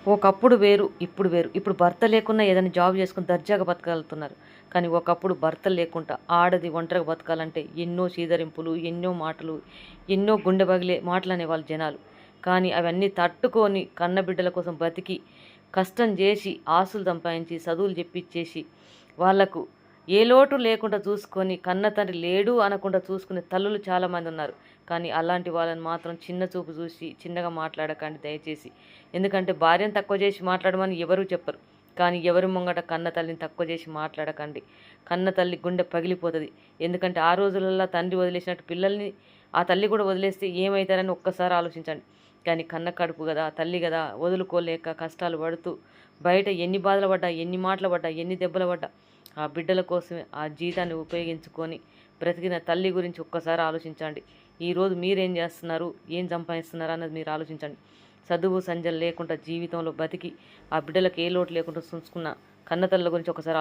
ఒకప్పుడు వేరు, ఇప్పుడు వేరు. ఇప్పుడు భర్త లేకున్నా ఏదైనా జాబ్ చేసుకొని దర్జాగా బతకగలుగుతున్నారు. కానీ ఒకప్పుడు భర్త లేకుండా ఆడది ఒంటరిగా బతకాలంటే ఎన్నో చీదరింపులు, ఎన్నో మాటలు, ఎన్నో గుండె పగిలే మాటలనేవాళ్ళు జనాలు. కానీ అవన్నీ తట్టుకొని కన్నబిడ్డల కోసం బతికి, కష్టం చేసి, ఆస్తులు సంపాదించి, చదువులు చెప్పించేసి, వాళ్లకు ఏ లోటు లేకుండా చూసుకొని, కన్న తండ్రి లేడు అనకుండా చూసుకునే తల్లులు చాలామంది ఉన్నారు. కానీ అలాంటి వాళ్ళని మాత్రం చిన్న చూపు చూసి చిన్నగా మాట్లాడకండి దయచేసి. ఎందుకంటే భార్యను తక్కువ చేసి మాట్లాడమని ఎవరూ చెప్పరు. కానీ ఎవరి ముంగట కన్న తల్లిని తక్కువ చేసి మాట్లాడకండి. కన్న తల్లి గుండె పగిలిపోతుంది. ఎందుకంటే ఆ రోజులలో తండ్రి వదిలేసినట్టు పిల్లల్ని ఆ తల్లి కూడా వదిలేస్తే ఏమవుతారని ఒక్కసారి ఆలోచించండి. కానీ కన్న కడుపు కదా, తల్లి కదా, వదులుకోలేక కష్టాలు పడుతూ బయట ఎన్ని బాధలు పడ్డా, ఎన్ని మాటలు పడ్డా, ఎన్ని దెబ్బలు పడ్డా ఆ బిడ్డల కోసమే ఆ జీతాన్ని ఉపయోగించుకొని బ్రతికిన తల్లి గురించి ఒక్కసారి ఆలోచించండి. ఈరోజు మీరేం చేస్తున్నారు, ఏం సంపాదిస్తున్నారు అన్నది మీరు ఆలోచించండి. చదువు సంజలు లేకుండా జీవితంలో బతికి ఆ బిడ్డలకు ఏ లోటు లేకుండా చూసుకున్న కన్నతల్లి గురించి ఒకసారి